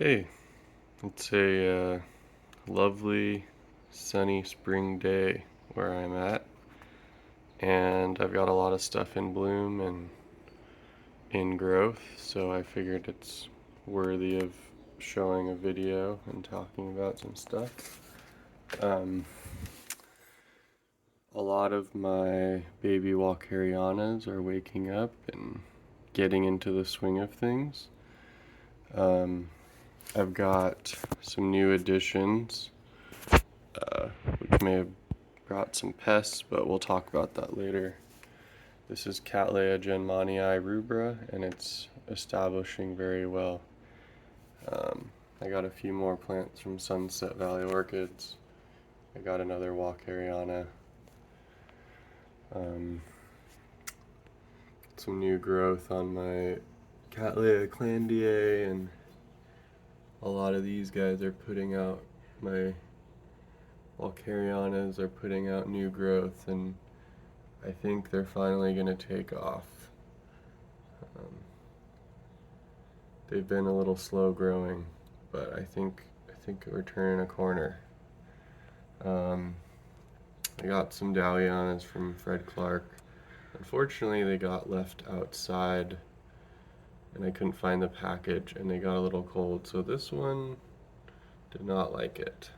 Hey, it's a lovely sunny spring day where I'm at, and I've got a lot of stuff in bloom and in growth, so I figured it's worthy of showing a video and talking about some stuff. A lot of my baby walkerianas are waking up and getting into the swing of things. I've got some new additions, which may have brought some pests, but we'll talk about that later. This is Cattleya mossiae rubra, and it's establishing very well. I got a few more plants from Sunset Valley Orchids. I got another walkeriana. Some new growth on my Cattleya clandiae, and a lot of these guys are putting out, my walkerianas are putting out new growth, and I think they're finally going to take off. They've been a little slow growing, but I think we're turning a corner. I got some digbyana from Fred Clark. Unfortunately, they got left outside and I couldn't find the package, and they got a little cold, so this one did not like it.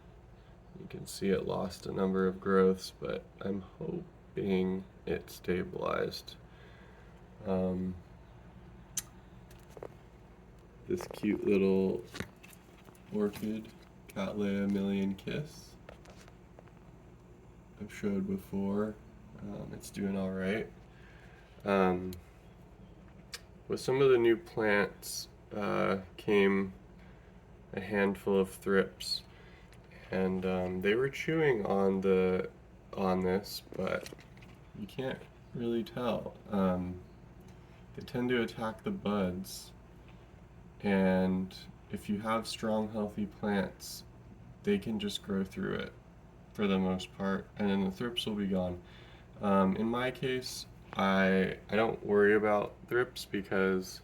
You can see it lost a number of growths, but I'm hoping it stabilized. This cute little orchid, Cattleya Million Kiss, I've showed before. It's doing all right. With some of the new plants came a handful of thrips, and they were chewing on this, but you can't really tell. They tend to attack the buds, and if you have strong, healthy plants, they can just grow through it for the most part, and then the thrips will be gone. In my case, I don't worry about thrips because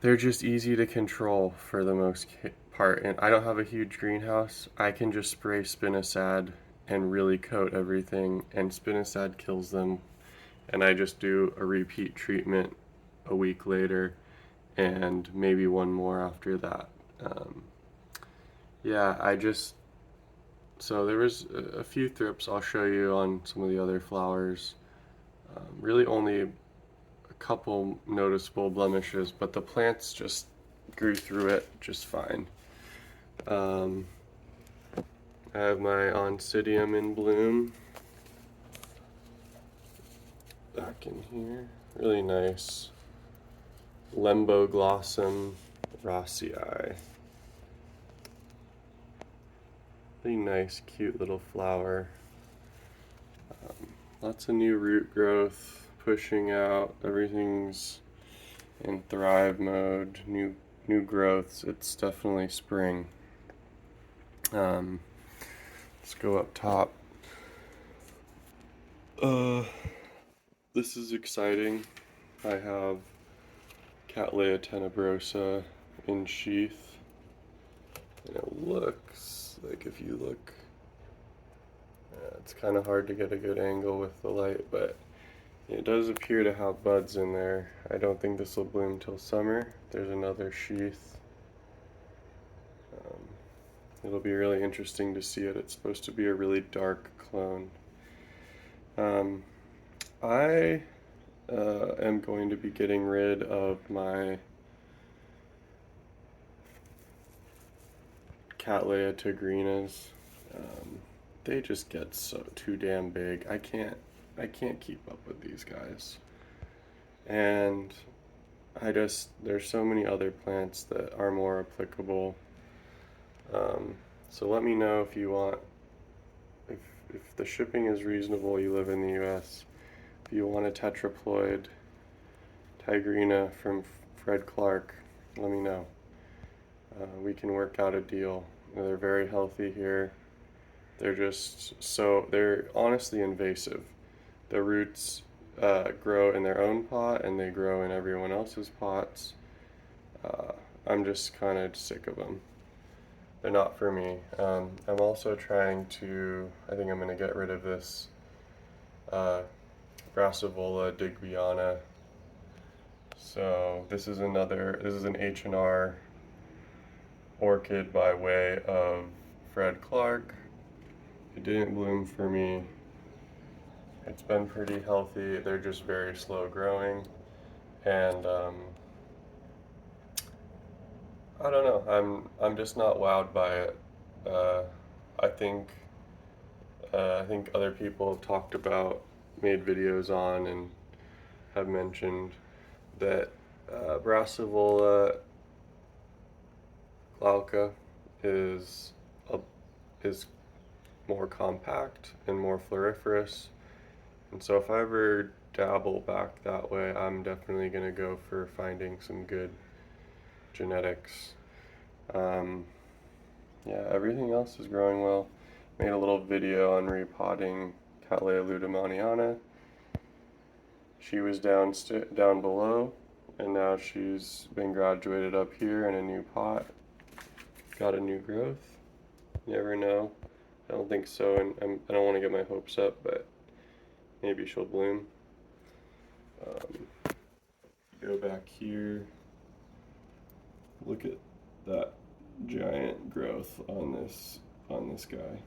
they're just easy to control for the most part, and I don't have a huge greenhouse. I can just spray spinosad and really coat everything, and spinosad kills them, and I just do a repeat treatment a week later and maybe one more after that. So there was a few thrips I'll show you on some of the other flowers. Really only a couple noticeable blemishes, but the plants just grew through it just fine. I have my oncidium in bloom back in here. Really nice. Lemboglossum rossii. Really nice, cute little flower. Lots of new root growth pushing out. Everything's in thrive mode. New growths. It's definitely spring. Let's go up top. This is exciting. I have Cattleya tenebrosa in sheath, and it looks like, if you look, it's kind of hard to get a good angle with the light, but it does appear to have buds in there. I don't think this will bloom till summer. There's another sheath. It'll be really interesting to see it. It's supposed to be a really dark clone. I am going to be getting rid of my Cattleya tigrinas. They just get too damn big. I can't keep up with these guys. And there's so many other plants that are more applicable. So let me know if you want, if the shipping is reasonable, you live in the US, if you want a tetraploid tigrina from Fred Clark, let me know. We can work out a deal. They're very healthy here. They're honestly invasive. The roots grow in their own pot, and they grow in everyone else's pots. I'm just kind of sick of them. They're not for me. I'm also trying to, I think I'm going to get rid of this Brassivola digbyana. So this is an H&R orchid by way of Fred Clark. It didn't bloom for me. It's been pretty healthy. They're just very slow growing. And I don't know. I'm just not wowed by it. Uh, I think I think other people have talked about, made videos on, and have mentioned that Brassivola glauca is is more compact and more floriferous. And so if I ever dabble back that way, I'm definitely going to go for finding some good genetics. Yeah, everything else is growing well. Made a little video on repotting Cattleya mossiae. She was down below, and now she's been graduated up here in a new pot. Got a new growth. You never know. I don't think so, and I don't want to get my hopes up, but maybe she'll bloom. Go back here. Look at that giant growth on this guy.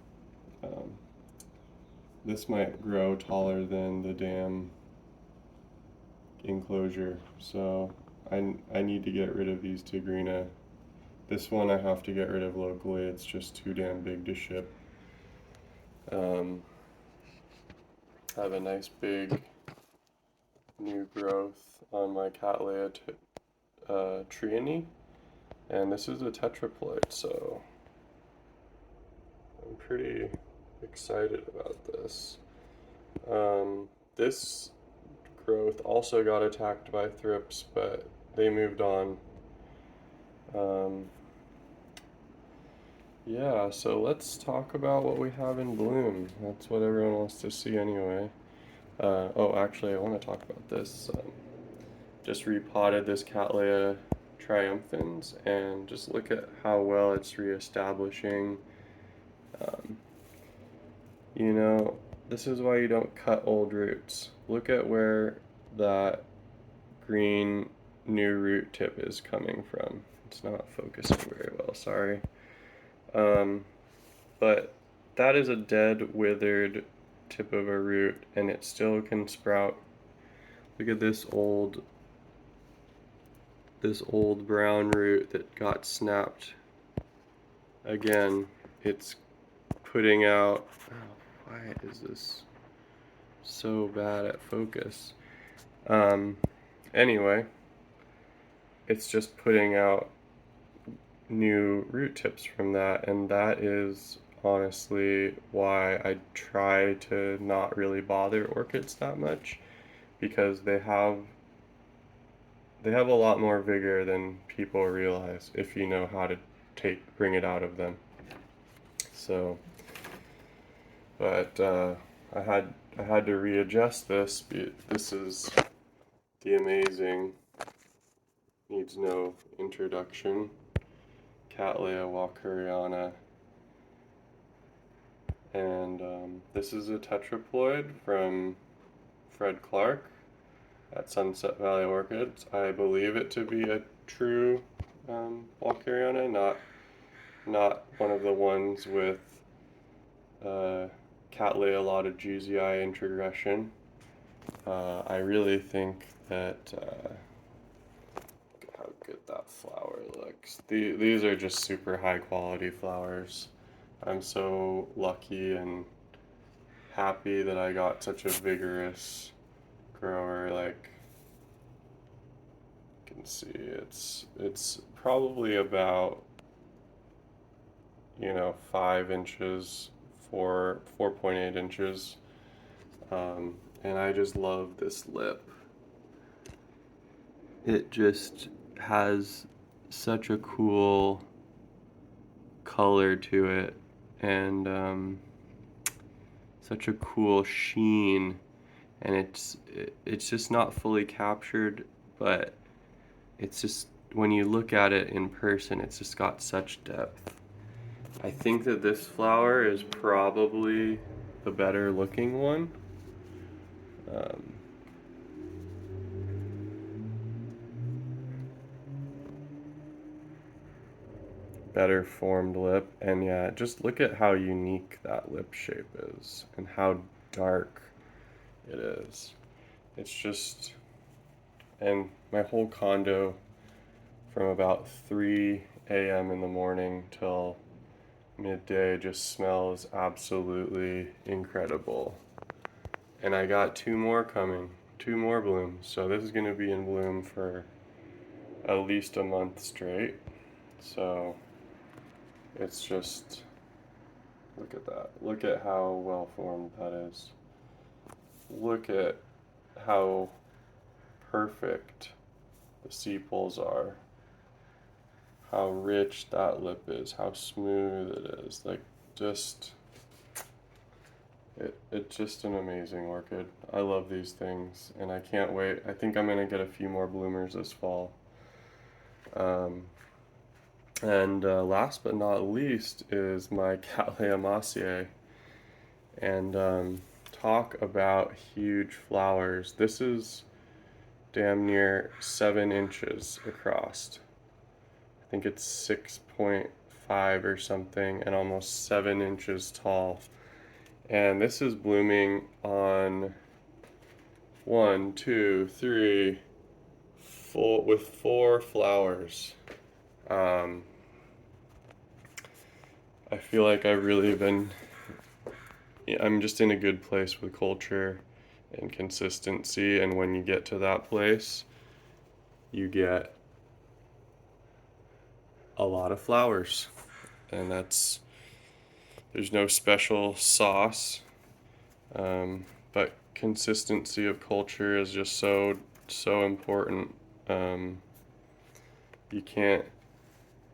This might grow taller than the damn enclosure, so I need to get rid of these tigrina. This one I have to get rid of locally. It's just too damn big to ship. I have a nice big new growth on my Cattleya triani, and this is a tetraploid, so I'm pretty excited about this. This growth also got attacked by thrips, but they moved on. Yeah, so let's talk about what we have in bloom. That's what everyone wants to see anyway. Oh, actually, I want to talk about this. Just repotted this Cattleya triumphans, and just look at how well it's reestablishing. You know, this is why you don't cut old roots. Look at where that green new root tip is coming from. It's not focusing very well, sorry. But that is a dead, withered tip of a root, and it still can sprout. Look at this old brown root that got snapped. Again, it's putting out, oh, why is this so bad at focus? Anyway, it's just putting out new root tips from that, and that is honestly why I try to not really bother orchids that much, because they have a lot more vigor than people realize if you know how to bring it out of them. So, but I had to readjust this. This is the amazing, needs no introduction, Cattleya walkeriana. And this is a tetraploid from Fred Clark at Sunset Valley Orchids. I believe it to be a true walkeriana, not one of the ones with Cattleya giesii introgression. I really think that look at how good that flower looks. These are just super high quality flowers. I'm so lucky and happy that I got such a vigorous grower. Like, you can see it's probably about 5 inches, 4.8 inches, and I just love this lip. It just has such a cool color to it, and such a cool sheen, and it's just not fully captured, but it's just when you look at it in person, it's just got such depth. I think that this flower is probably the better looking one. Better formed lip, and yeah, just look at how unique that lip shape is and how dark it is. It's just, and my whole condo from about 3 a.m. in the morning till midday just smells absolutely incredible. And I got 2 more coming, 2 more blooms, so this is going to be in bloom for at least a month straight. So it's just, look at that. Look at how well formed that is. Look at how perfect the sepals are. How rich that lip is. How smooth it is. Like, just, it's just an amazing orchid. I love these things, and I can't wait. I think I'm gonna get a few more bloomers this fall. And last but not least is my Cattleya mossiae. And talk about huge flowers. This is damn near 7 inches across. I think it's 6.5 or something, and almost 7 inches tall. And this is blooming on 1, 2, 3, 4, with 4 flowers. I feel like I've really been, I'm just in a good place with culture and consistency, and when you get to that place, you get a lot of flowers. And there's no special sauce, but consistency of culture is just so important. You can't,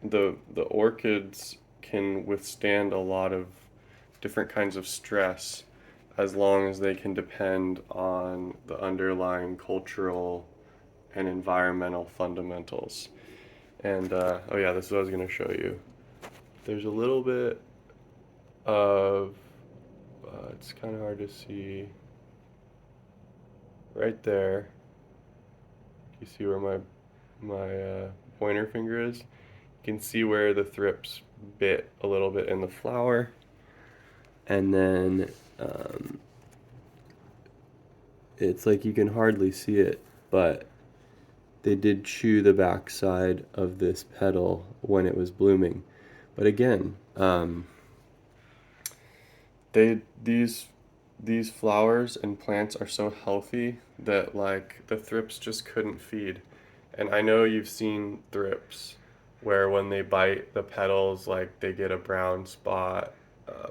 the orchids can withstand a lot of different kinds of stress as long as they can depend on the underlying cultural and environmental fundamentals. And oh yeah, this is what I was going to show you. There's a little bit of, it's kind of hard to see, right there. You see where my pointer finger is? You can see where the thrips bit a little bit in the flower, and then it's like you can hardly see it, but they did chew the backside of this petal when it was blooming. But again, these flowers and plants are so healthy that like the thrips just couldn't feed. And I know you've seen thrips where when they bite the petals, like they get a brown spot,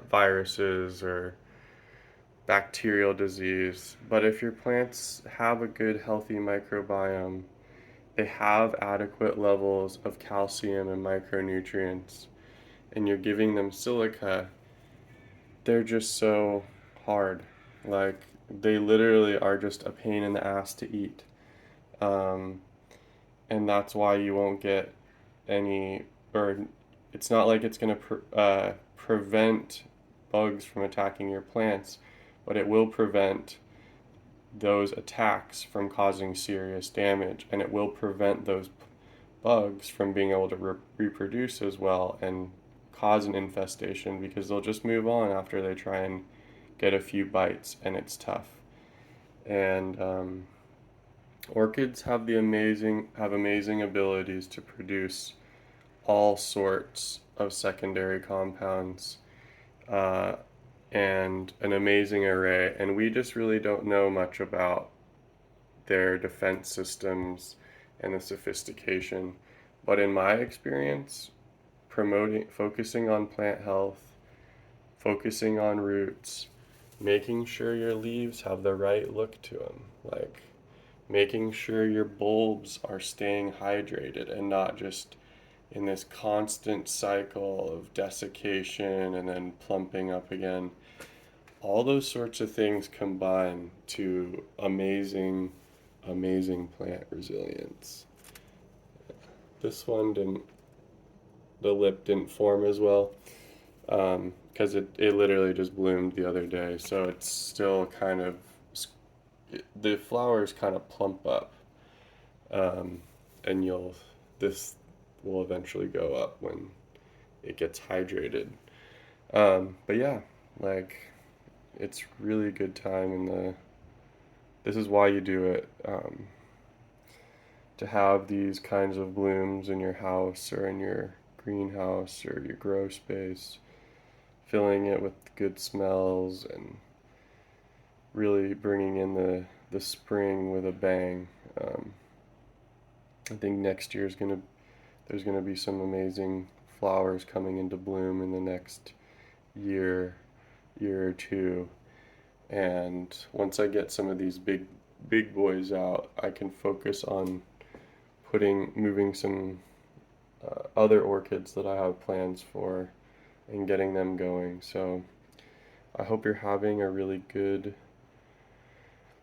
viruses or bacterial disease. But if your plants have a good healthy microbiome, they have adequate levels of calcium and micronutrients, and you're giving them silica, they're just so hard. Like, they literally are just a pain in the ass to eat. And that's why you won't get any, or it's not like it's going to prevent bugs from attacking your plants, but it will prevent those attacks from causing serious damage, and it will prevent those bugs from being able to reproduce as well and cause an infestation, because they'll just move on after they try and get a few bites, and it's tough. And orchids have amazing abilities to produce all sorts of secondary compounds, and an amazing array, and we just really don't know much about their defense systems and the sophistication. But in my experience, focusing on plant health, focusing on roots, making sure your leaves have the right look to them, like making sure your bulbs are staying hydrated and not just in this constant cycle of desiccation and then plumping up again. All those sorts of things combine to amazing plant resilience. this one didn't, the lip didn't form as well, because it literally just bloomed the other day, so it's still kind of, the flowers kind of plump up, and this will eventually go up when it gets hydrated. But yeah, like, it's really good time this is why you do it, to have these kinds of blooms in your house or in your greenhouse or your grow space, filling it with good smells and really bringing in the spring with a bang. I think next year there's gonna be some amazing flowers coming into bloom in the next year or two, and once I get some of these big boys out, I can focus on moving some other orchids that I have plans for and getting them going. So I hope you're having a really good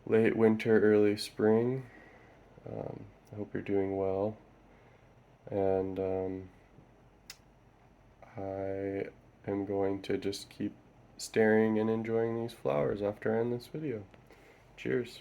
late winter, early spring. I hope you're doing well, and I am going to just keep staring and enjoying these flowers after I end this video. Cheers.